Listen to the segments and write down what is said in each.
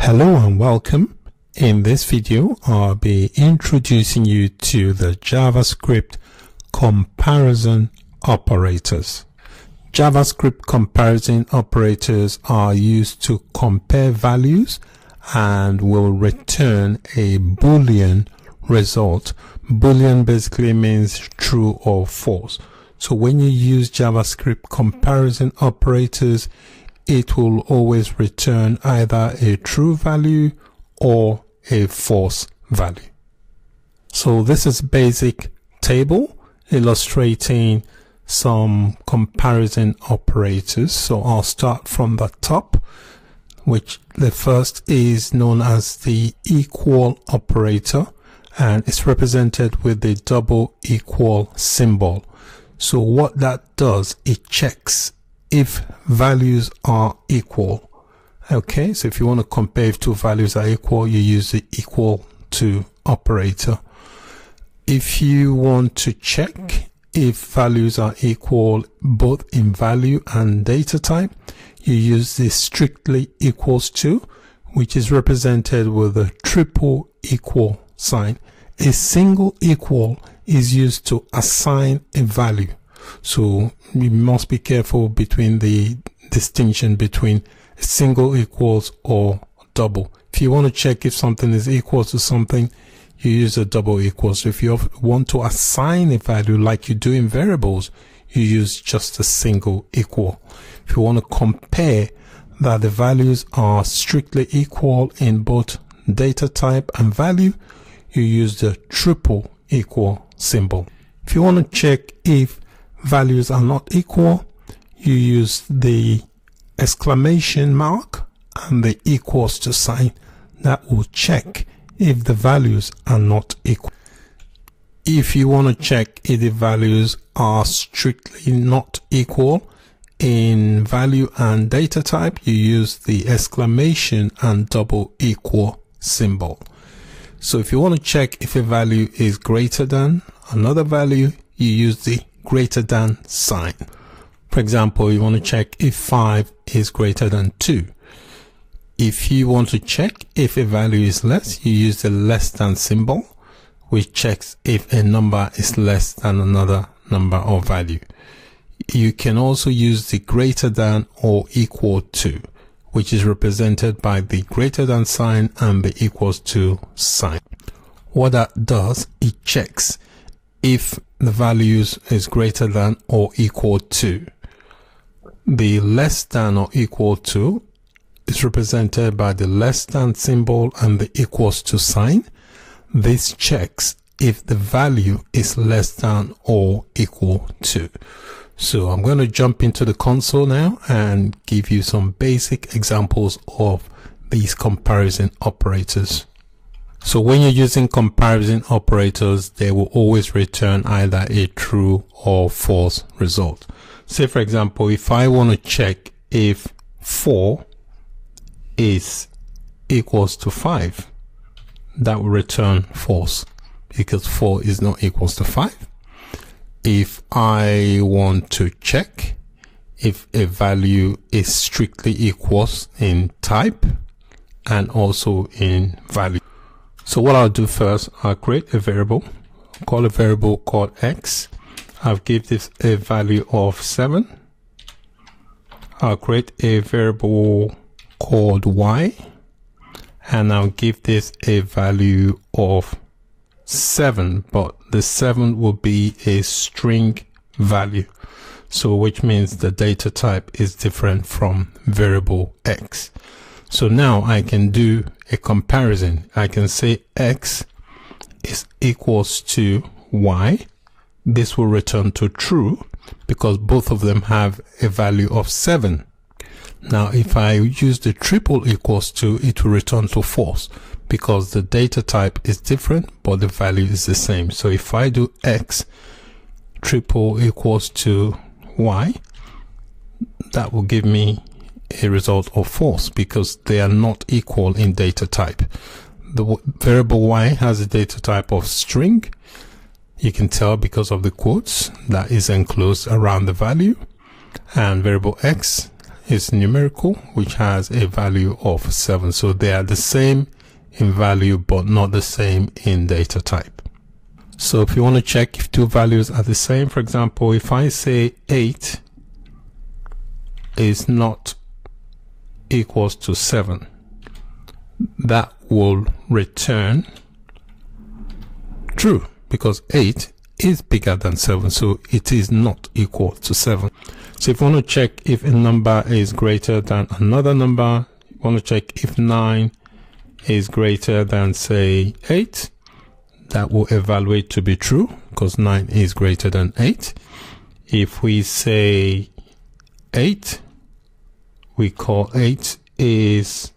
Hello and welcome. In this video, I'll be introducing you to the JavaScript comparison operators. JavaScript comparison operators are used to compare values and will return a Boolean result. Boolean basically means true or false. So when you use JavaScript comparison operators, it will always return either a true value or a false value. So this is basic table illustrating some comparison operators. So I'll start from the top, which the first is known as the equal operator, and it's represented with the double equal symbol. So what that does, it checks if values are equal. Okay, so if you want to compare if two values are equal, you use the equal to operator. If you want to check if values are equal both in value and data type, you use the strictly equals to, which is represented with a triple equal sign. A single equal is used to assign a value. So you must be careful between the distinction between single equals or double. If you want to check if something is equal to something, you use a double equals. If you want to assign a value like you do in variables, you use just a single equal. If you want to compare that the values are strictly equal in both data type and value, you use the triple equal symbol. If you want to check if values are not equal, you use the exclamation mark and the equals to sign. That will check if the values are not equal. If you want to check if the values are strictly not equal in value and data type, you use the exclamation and double equal symbol. So if you want to check if a value is greater than another value, you use the greater than sign. For example, you want to check if 5 is greater than 2. If you want to check if a value is less, you use the less than symbol, which checks if a number is less than another number or value. You can also use the greater than or equal to, which is represented by the greater than sign and the equals to sign. What that does, it checks if the values is greater than or equal to. The less than or equal to is represented by the less than symbol and the equals to sign. This checks if the value is less than or equal to. So I'm going to jump into the console now and give you some basic examples of these comparison operators. So when you're using comparison operators, they will always return either a true or false result. Say for example, if I want to check if 4 is equals to 5, that will return false because 4 is not equals to 5. If I want to check if a value is strictly equals in type and also in value. So what I'll do first, I'll create a variable, call a variable called x. I'll give this a value of 7. I'll create a variable called y, and I'll give this a value of 7, but the 7 will be a string value. So which means the data type is different from variable x. So now I can do a comparison. I can say x is equals to y. This will return to true because both of them have a value of 7. Now if I use the triple equals to, it will return to false because the data type is different but the value is the same. So if I do x triple equals to y, that will give me a result of false because they are not equal in data type. The variable y has a data type of string. You can tell because of the quotes that is enclosed around the value, and variable x is numerical, which has a value of 7. So they are the same in value, but not the same in data type. So if you want to check if two values are the same, for example, if I say 8 is not equals to 7, that will return true, because 8 is bigger than 7, so it is not equal to 7. So if you want to check if a number is greater than another number, you want to check if 9 is greater than, say, 8, that will evaluate to be true, because 9 is greater than 8. If we say 8, we call 8 is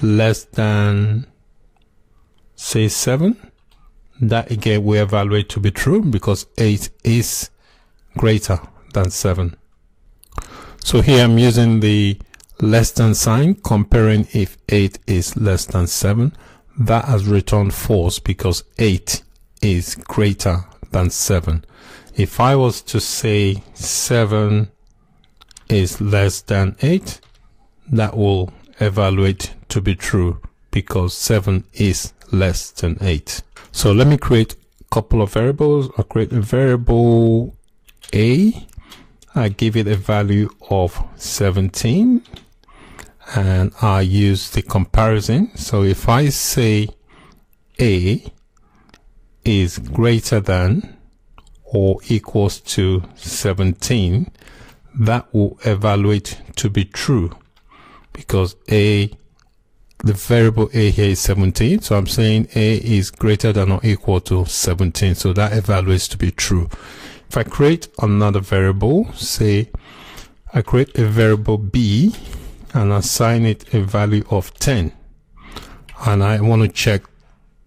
less than, say, 7, that again we evaluate to be true, because 8 is greater than 7. So here I'm using the less than sign, comparing if 8 is less than 7. That has returned false because 8 is greater than 7. If I was to say 7 is less than 8, that will evaluate to be true, because 7 is less than 8. So let me create a couple of variables. I'll create a variable A. I give it a value of 17, and I use the comparison. So if I say A is greater than or equals to 17, that will evaluate to be true, because the variable A here is 17. So I'm saying A is greater than or equal to 17. So that evaluates to be true. If I create another variable, say I create a variable B and assign it a value of 10, and I want to check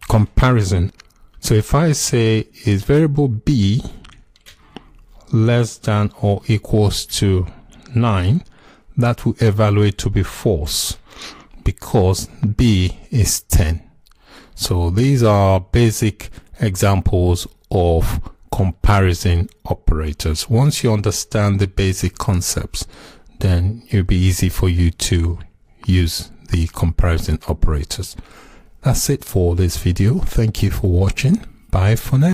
comparison. So if I say is variable B less than or equals to 9, that will evaluate to be false, because B is 10. So these are basic examples of comparison operators. Once you understand the basic concepts, then it'll be easy for you to use the comparison operators. That's it for this video. Thank you for watching. Bye for now.